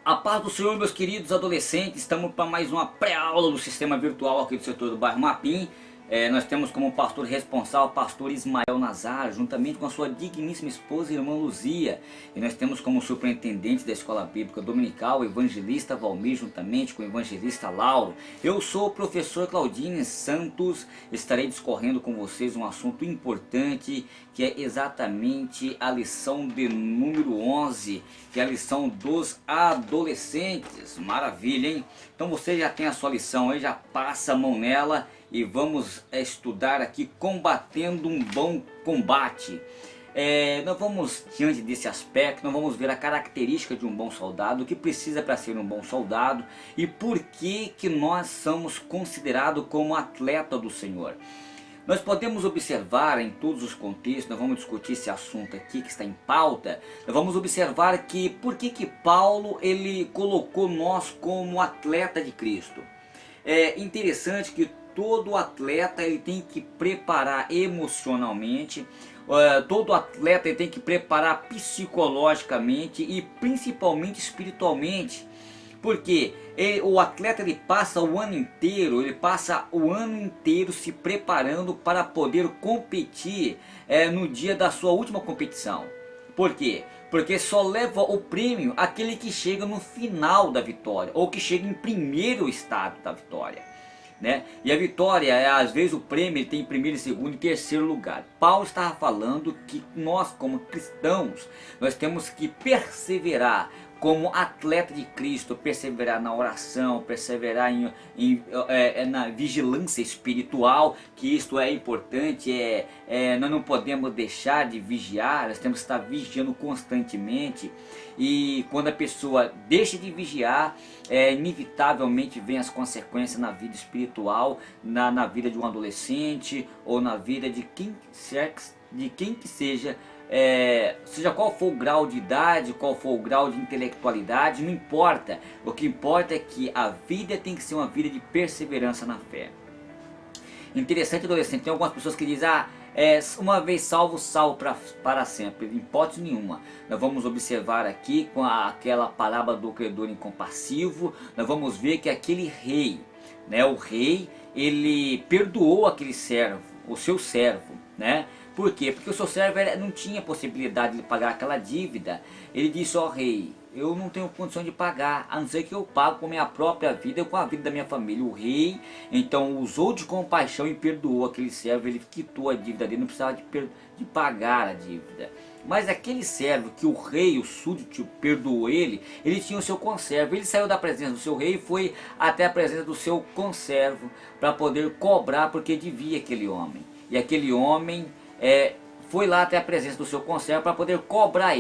A paz do Senhor, meus queridos adolescentes. Estamos para mais uma pré-aula do sistema virtual aqui do setor do bairro Mapim. Nós temos como pastor responsável o pastor Ismael Nazar, juntamente com a sua digníssima esposa e irmã Luzia. E nós temos como superintendente da Escola Bíblica Dominical o evangelista Valmir, juntamente com o evangelista Lauro. Eu sou o professor Claudine Santos. Estarei discorrendo com vocês um assunto importante, que é exatamente a lição de número 11, que é a lição dos adolescentes. Maravilha, hein? Então você já tem a sua lição aí, já passa a mão nela. E vamos estudar aqui combatendo um bom combate. Nós vamos, diante desse aspecto, nós vamos ver a característica de um bom soldado, o que precisa para ser um bom soldado e por que nós somos considerados como atleta do Senhor. Nós podemos observar em todos os contextos, nós vamos discutir esse assunto aqui que está em pauta, nós vamos observar que por que Paulo ele colocou nós como atleta de Cristo. É interessante que todo atleta ele tem que preparar emocionalmente, todo atleta ele tem que preparar psicologicamente e principalmente espiritualmente, porque o atleta ele passa o ano inteiro, se preparando para poder competir no dia da sua última competição. Por quê? Porque só leva o prêmio aquele que chega no final da vitória, ou que chega em primeiro estado da vitória, né? E a vitória, às vezes o prêmio ele tem primeiro, segundo e terceiro lugar. Paulo estava falando que nós como cristãos, nós temos que perseverar como atleta de Cristo, perseverar na oração, perseverar na vigilância espiritual, que isto é importante, nós não podemos deixar de vigiar, nós temos que estar vigiando constantemente, e quando a pessoa deixa de vigiar, inevitavelmente vem as consequências na vida espiritual, na vida de um adolescente, ou na vida de quem que seja, seja qual for o grau de idade, qual for o grau de intelectualidade, não importa. O que importa é que a vida tem que ser uma vida de perseverança na fé. Interessante, adolescente, tem algumas pessoas que dizem, uma vez salvo, salvo para sempre. Em hipótese nenhuma. Nós vamos observar aqui com aquela parábola do credor incompassivo, nós vamos ver que aquele rei, né, o rei, ele perdoou aquele servo, o seu servo, né? Por quê? Porque o seu servo não tinha possibilidade de pagar aquela dívida. Ele disse, rei, eu não tenho condição de pagar, a não ser que eu pago com a minha própria vida, com a vida da minha família. O rei, então, usou de compaixão e perdoou aquele servo, ele quitou a dívida dele, não precisava de pagar a dívida. Mas aquele servo que o rei, o súdito, perdoou ele tinha o seu conservo. Ele saiu da presença do seu rei e foi até a presença do seu conservo para poder cobrar, porque devia aquele homem. E aquele homem foi lá até a presença do seu conservo para poder cobrar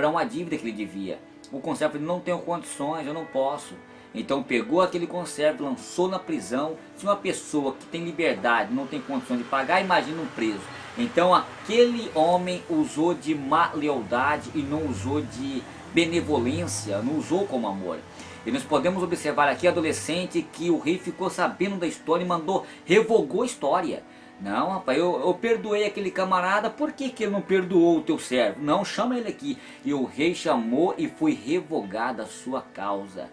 uma dívida que ele devia. O conservo falou, não tenho condições, eu não posso. Então pegou aquele conservo, lançou na prisão. Se uma pessoa que tem liberdade não tem condições de pagar, imagina um preso. Então aquele homem usou de má lealdade e não usou de benevolência, não usou como amor. E nós podemos observar aqui, adolescente, que o rei ficou sabendo da história e revogou a história. Não, rapaz, eu perdoei aquele camarada, por que ele não perdoou o teu servo? Não, chama ele aqui. E o rei chamou e foi revogada a sua causa.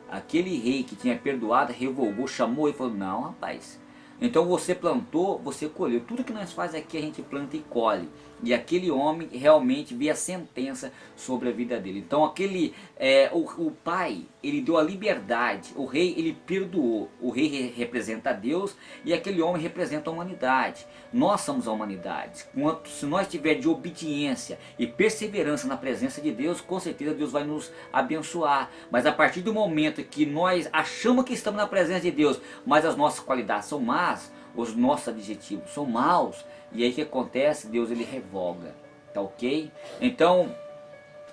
Aquele rei que tinha perdoado, revogou, chamou e falou, não, rapaz. Então você plantou, você colheu. Tudo que nós fazemos aqui a gente planta e colhe. E aquele homem realmente vê a sentença sobre a vida dele. Então o pai, ele deu a liberdade. O rei, ele perdoou. O rei representa a Deus e aquele homem representa a humanidade. Nós somos a humanidade. Se nós tivermos de obediência e perseverança na presença de Deus, com certeza Deus vai nos abençoar. Mas a partir do momento que nós achamos que estamos na presença de Deus, mas as nossas qualidades são más, os nossos adjetivos são maus, e aí o que acontece? Deus ele revoga, tá ok? Então,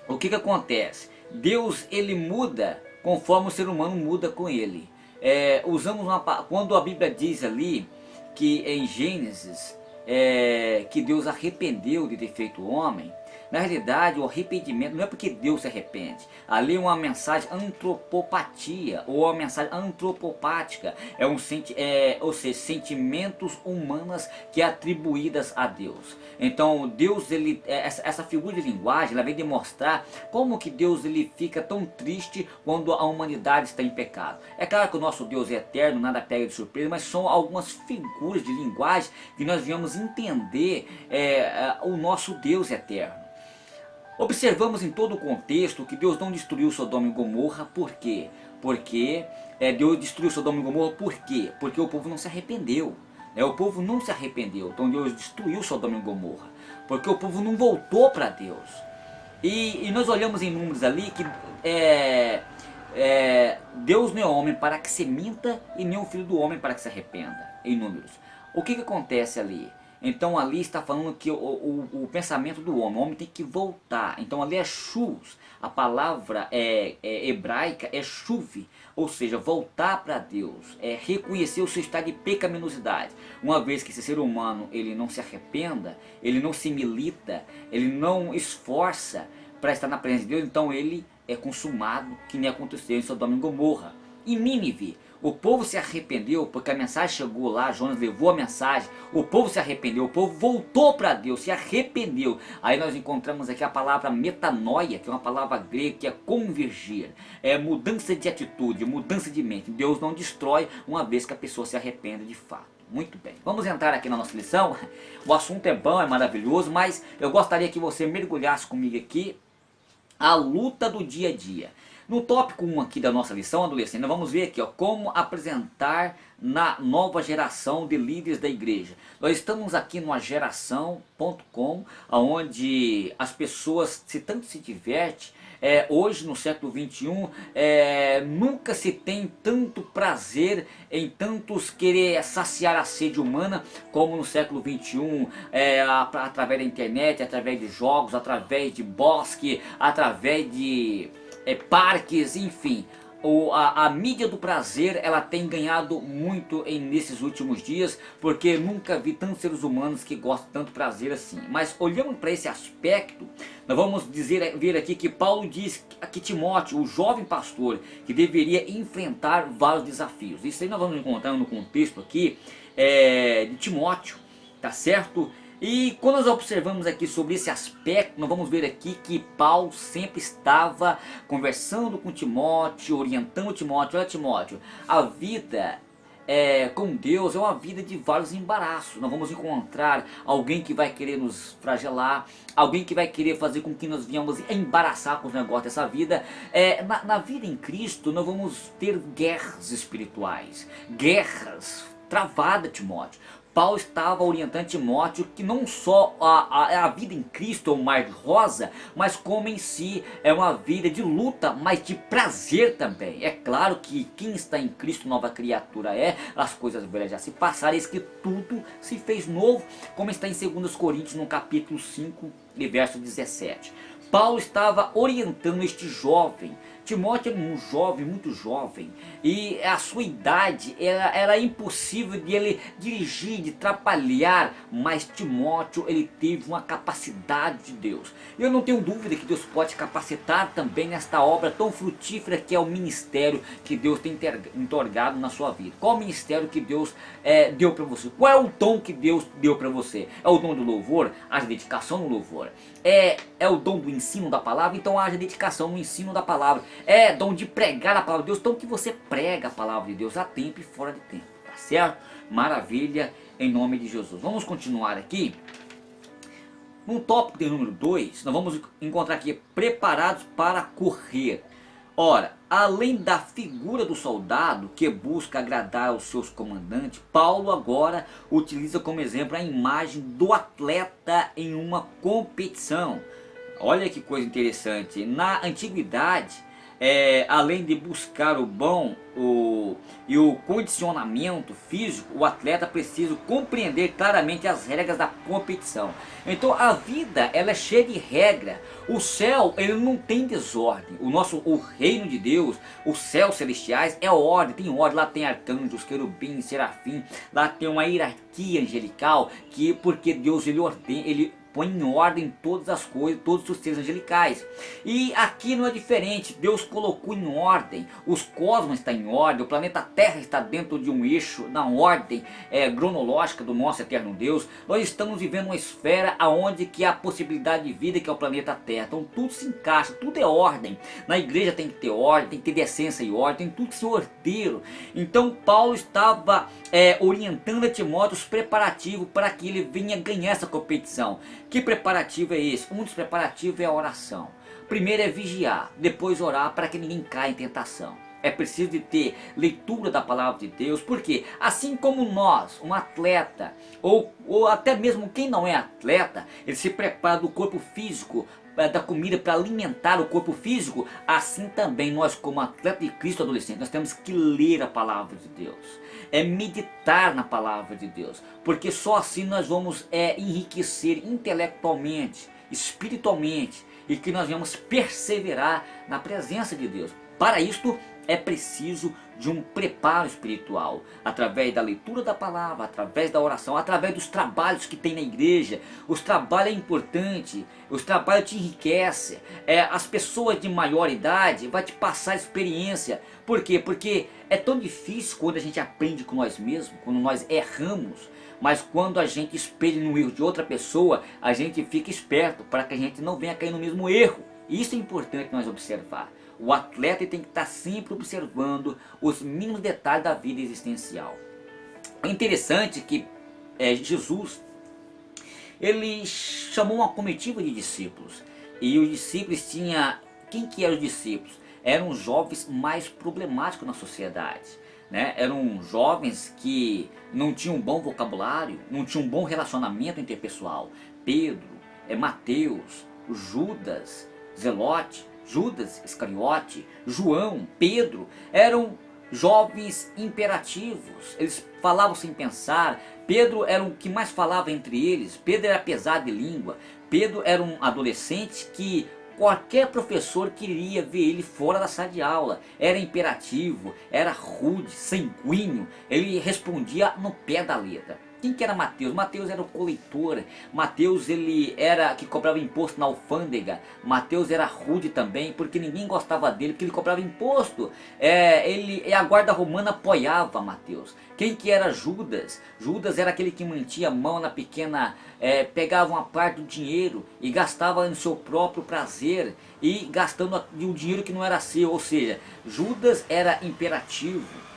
o que acontece? Deus ele muda conforme o ser humano muda com ele. Quando a Bíblia diz ali, que em Gênesis, que Deus arrependeu de ter feito o homem, Na realidade, o arrependimento não é porque Deus se arrepende. Ali é uma mensagem antropopatia, ou uma mensagem antropopática. Ou seja, sentimentos humanos que é atribuídas a Deus. Então, Deus, essa figura de linguagem, ela vem demonstrar como que Deus ele fica tão triste quando a humanidade está em pecado. É claro que o nosso Deus é eterno, nada pega de surpresa, mas são algumas figuras de linguagem que nós viemos entender o nosso Deus eterno. Observamos em todo o contexto que Deus não destruiu Sodoma e Gomorra. Por quê? Porque Deus destruiu Sodoma e Gomorra por quê? Porque o povo não se arrependeu. O povo não se arrependeu, então Deus destruiu Sodoma e Gomorra. Porque o povo não voltou para Deus. E nós olhamos em Números ali que Deus não é homem para que se minta e nem o filho do homem para que se arrependa. Em Números. O que acontece ali? Então ali está falando que o pensamento do homem, o homem tem que voltar. Então ali é shus, a palavra hebraica é shuv, ou seja, voltar para Deus, reconhecer o seu estado de pecaminosidade. Uma vez que esse ser humano ele não se arrependa, ele não se milita, ele não esforça para estar na presença de Deus, então ele é consumado, que nem aconteceu em Sodoma e Gomorra. Em Nínive, o povo se arrependeu porque a mensagem chegou lá, Jonas levou a mensagem, o povo se arrependeu, o povo voltou para Deus, se arrependeu. Aí nós encontramos aqui a palavra metanoia, que é uma palavra grega que é convergir, é mudança de atitude, mudança de mente. Deus não destrói uma vez que a pessoa se arrepende de fato. Muito bem, vamos entrar aqui na nossa lição. O assunto é bom, é maravilhoso, mas eu gostaria que você mergulhasse comigo aqui a luta do dia a dia. No tópico 1 aqui da nossa lição, adolescente, nós vamos ver aqui como apresentar na nova geração de líderes da igreja. Nós estamos aqui no ageração.com, onde as pessoas tanto se divertem. Hoje no século 21 nunca se tem tanto prazer em tantos querer saciar a sede humana como no século 21, através da internet, através de jogos, através de bosque, através de parques, enfim. A mídia do prazer ela tem ganhado muito nesses últimos dias, porque nunca vi tantos seres humanos que gostam tanto prazer assim. Mas olhando para esse aspecto, nós vamos ver aqui que Paulo diz que Timóteo, o jovem pastor, que deveria enfrentar vários desafios. Isso aí nós vamos encontrar no contexto aqui de Timóteo, tá certo? E quando nós observamos aqui sobre esse aspecto, nós vamos ver aqui que Paulo sempre estava conversando com Timóteo, orientando Timóteo. Olha, Timóteo, a vida com Deus é uma vida de vários embaraços. Nós vamos encontrar alguém que vai querer nos flagelar, alguém que vai querer fazer com que nós venhamos embaraçar com os negócios dessa vida. Na vida em Cristo nós vamos ter guerras espirituais, guerras travadas, Timóteo. Paulo estava orientando Timóteo que não só a vida em Cristo é um mar de rosa, mas como em si é uma vida de luta, mas de prazer também. É claro que quem está em Cristo nova criatura as coisas velhas já se passaram, eis que tudo se fez novo, como está em 2 Coríntios no capítulo 5 e verso 17. Paulo estava orientando este jovem. Timóteo era um jovem, muito jovem, e a sua idade era impossível de ele dirigir, de atrapalhar, mas Timóteo ele teve uma capacidade de Deus. Eu não tenho dúvida que Deus pode capacitar também nesta obra tão frutífera que é o ministério que Deus tem entorgado na sua vida. Qual o ministério que Deus deu para você? Qual é o dom que Deus deu para você? É o dom do louvor? Haja dedicação no louvor. É o dom do ensino da palavra? Então haja dedicação no ensino da palavra. É dom de pregar a palavra de Deus, então que você prega a palavra de Deus a tempo e fora de tempo, tá certo? Maravilha, em nome de Jesus. Vamos continuar aqui. No tópico de número 2, nós vamos encontrar aqui, preparados para correr. Ora, além da figura do soldado que busca agradar aos seus comandantes, Paulo agora utiliza como exemplo a imagem do atleta em uma competição. Olha que coisa interessante. Na antiguidade, além de buscar o bom e o condicionamento físico, o atleta precisa compreender claramente as regras da competição. Então a vida ela é cheia de regra. O céu ele não tem desordem. O reino de Deus, os céus celestiais é ordem, tem ordem. Lá tem arcanjos, querubins, serafim. Lá tem uma hierarquia angelical porque Deus ele ordena, põe em ordem todas as coisas, todos os seres angelicais. E aqui não é diferente, Deus colocou em ordem, os cosmos estão em ordem, o planeta Terra está dentro de um eixo, na ordem cronológica do nosso eterno Deus. Nós estamos vivendo uma esfera onde que há possibilidade de vida, que é o planeta Terra. Então tudo se encaixa, tudo é ordem. Na igreja tem que ter ordem, tem que ter decência e ordem, tem tudo que ser ordeiro. Então Paulo estava orientando a Timóteo os preparativos para que ele venha ganhar essa competição. Que preparativo é esse? Um dos preparativos é a oração. Primeiro é vigiar, depois orar para que ninguém caia em tentação. É preciso de ter leitura da palavra de Deus, porque assim como nós, um atleta, ou até mesmo quem não é atleta, ele se prepara do corpo físico, da comida para alimentar o corpo físico, assim também nós, como atleta de Cristo adolescente, nós temos que ler a palavra de Deus, meditar na palavra de Deus, porque só assim nós vamos enriquecer intelectualmente, espiritualmente, e que nós vamos perseverar na presença de Deus. Para isto é preciso de um preparo espiritual, através da leitura da palavra, através da oração, através dos trabalhos que tem na igreja. Os trabalhos é importante, os trabalhos te enriquecem. As pessoas de maior idade vai te passar experiência. Por quê? Porque é tão difícil quando a gente aprende com nós mesmos, quando nós erramos. Mas quando a gente espelha no erro de outra pessoa, a gente fica esperto para que a gente não venha cair no mesmo erro. Isso é importante nós observar. O atleta tem que estar sempre observando os mínimos detalhes da vida existencial. É interessante que Jesus, ele chamou uma comitiva de discípulos. E os discípulos tinham... Quem que eram os discípulos? Eram os jovens mais problemáticos na sociedade. Eram jovens que não tinham um bom vocabulário, não tinham um bom relacionamento interpessoal. Pedro, Mateus, Judas, Zelote, Judas Iscariote, João, Pedro, eram jovens imperativos, eles falavam sem pensar. Pedro era o que mais falava entre eles, Pedro era pesado de língua, Pedro era um adolescente que qualquer professor queria ver ele fora da sala de aula. Era imperativo, era rude, sanguíneo, ele respondia no pé da letra. Quem que era Mateus? Mateus era o coletor. Mateus, ele era que cobrava imposto na alfândega. Mateus era rude também, porque ninguém gostava dele, porque ele cobrava imposto. A guarda romana apoiava Mateus. Quem que era Judas? Judas era aquele que mantinha a mão na pequena, pegava uma parte do dinheiro e gastava no seu próprio prazer, e gastando um dinheiro que não era seu. Ou seja, Judas era imperativo.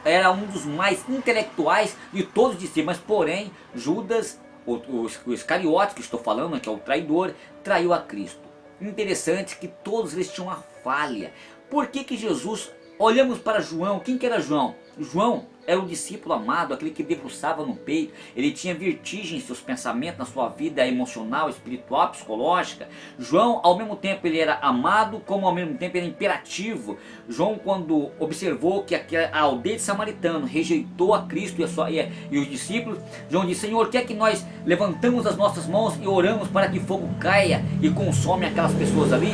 Era um dos mais intelectuais de todos os discípulos, mas porém Judas, o Iscariote que estou falando, que é o traidor, traiu a Cristo. Interessante que todos eles tinham uma falha. Por que Jesus, olhamos para João? Quem que era João? João era o discípulo amado, aquele que debruçava no peito. Ele tinha vertigem em seus pensamentos, na sua vida emocional, espiritual, psicológica. João, ao mesmo tempo, ele era amado, como ao mesmo tempo ele era imperativo. João, quando observou que a aldeia de Samaritano rejeitou a Cristo e os discípulos, João disse: Senhor, quer que nós levantamos as nossas mãos e oramos para que fogo caia e consome aquelas pessoas ali?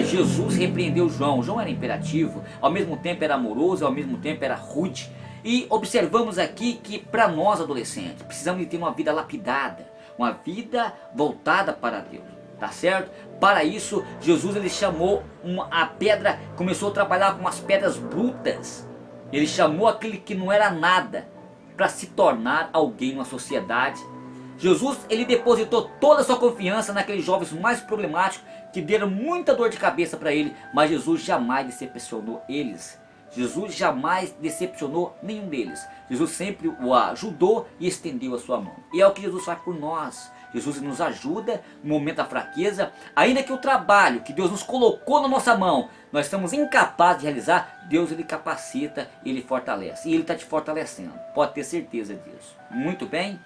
Jesus repreendeu João. João era imperativo, ao mesmo tempo era amoroso, ao mesmo tempo era rude. E observamos aqui que para nós adolescentes, precisamos de ter uma vida lapidada, uma vida voltada para Deus, tá certo? Para isso, Jesus ele chamou a pedra, começou a trabalhar com as pedras brutas. Ele chamou aquele que não era nada, para se tornar alguém na sociedade. Jesus ele depositou toda a sua confiança naqueles jovens mais problemáticos, que deram muita dor de cabeça para ele, mas Jesus jamais decepcionou eles. Jesus jamais decepcionou nenhum deles. Jesus sempre o ajudou e estendeu a sua mão. E é o que Jesus faz por nós. Jesus nos ajuda no momento da fraqueza. Ainda que o trabalho que Deus nos colocou na nossa mão, nós estamos incapazes de realizar, Deus ele capacita, ele fortalece. E ele está te fortalecendo. Pode ter certeza disso. Muito bem.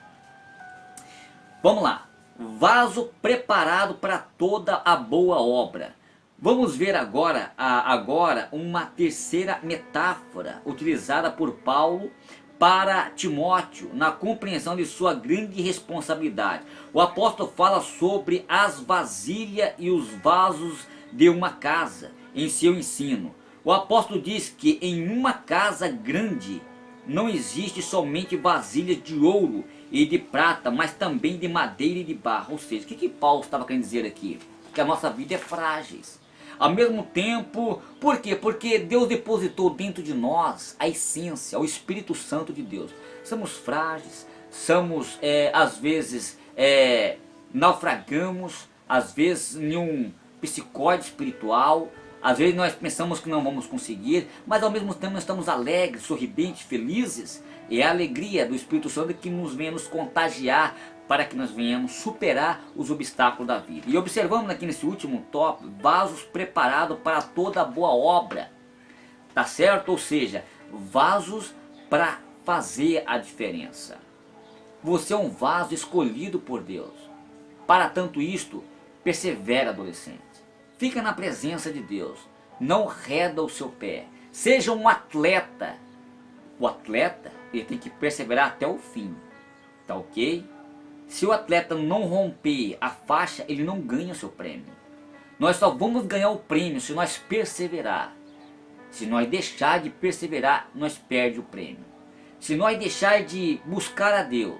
Vamos lá. Vaso preparado para toda a boa obra. Vamos ver agora uma terceira metáfora utilizada por Paulo para Timóteo na compreensão de sua grande responsabilidade. O apóstolo fala sobre as vasilhas e os vasos de uma casa em seu ensino. O apóstolo diz que em uma casa grande não existe somente vasilhas de ouro e de prata, mas também de madeira e de barro. Ou seja, o que Paulo estava querendo dizer aqui? Que a nossa vida é frágil. Ao mesmo tempo, por quê? Porque Deus depositou dentro de nós a essência, o Espírito Santo de Deus. Somos frágeis, somos, às vezes, naufragamos, às vezes em um psicóide espiritual, às vezes nós pensamos que não vamos conseguir, mas ao mesmo tempo nós estamos alegres, sorridentes, felizes. É a alegria do Espírito Santo que nos vem nos contagiar para que nós venhamos superar os obstáculos da vida. E observamos aqui nesse último tópico, vasos preparados para toda boa obra. Tá certo? Ou seja, vasos para fazer a diferença. Você é um vaso escolhido por Deus. Para tanto isto, persevera, adolescente. Fica na presença de Deus. Não reda o seu pé. Seja um atleta. O atleta, ele tem que perseverar até o fim. Tá ok? Se o atleta não romper a faixa, ele não ganha o seu prêmio. Nós só vamos ganhar o prêmio se nós perseverar. Se nós deixar de perseverar, nós perdemos o prêmio. Se nós deixar de buscar a Deus,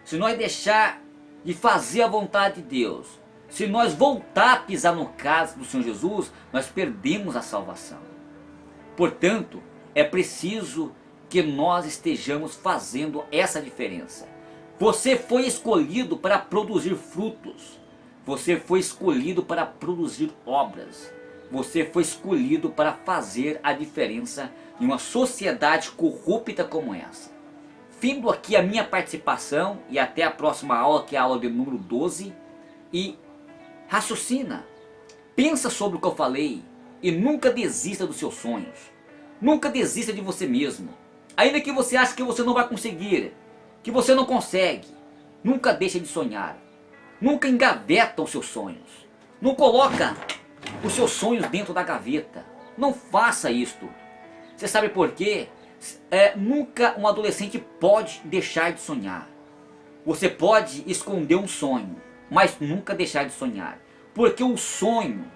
se nós deixar de fazer a vontade de Deus, se nós voltar a pisar no cálice do Senhor Jesus, nós perdemos a salvação. Portanto, é preciso que nós estejamos fazendo essa diferença. Você foi escolhido para produzir frutos. Você foi escolhido para produzir obras. Você foi escolhido para fazer a diferença em uma sociedade corrupta como essa. Findo aqui a minha participação e até a próxima aula, que é a aula de número 12. E raciocina, pensa sobre o que eu falei e nunca desista dos seus sonhos. Nunca desista de você mesmo. Ainda que você ache que você não vai conseguir, que você não consegue, nunca deixe de sonhar. Nunca engaveta os seus sonhos. Não coloca os seus sonhos dentro da gaveta. Não faça isto. Você sabe por quê? Nunca um adolescente pode deixar de sonhar. Você pode esconder um sonho, mas nunca deixar de sonhar. Porque o sonho,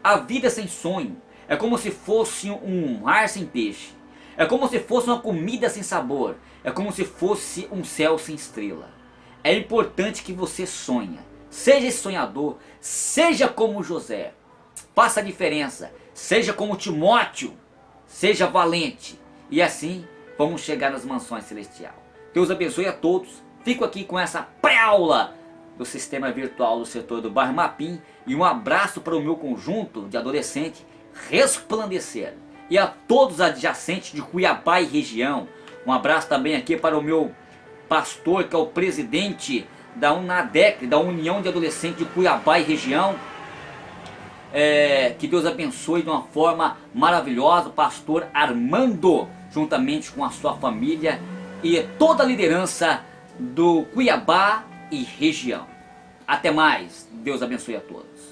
a vida sem sonho, é como se fosse um mar sem peixe. É como se fosse uma comida sem sabor. É como se fosse um céu sem estrela. É importante que você sonhe. Seja esse sonhador. Seja como José. Faça a diferença. Seja como Timóteo. Seja valente. E assim vamos chegar nas mansões celestiais. Deus abençoe a todos. Fico aqui com essa pré-aula do sistema virtual do setor do bairro Mapim. E um abraço para o meu conjunto de adolescentes Resplandecer. E a todos os adjacentes de Cuiabá e região. Um abraço também aqui para o meu pastor, que é o presidente da UNADEC, da União de Adolescentes de Cuiabá e região. Que Deus abençoe de uma forma maravilhosa o pastor Armando, juntamente com a sua família e toda a liderança do Cuiabá e região. Até mais, Deus abençoe a todos.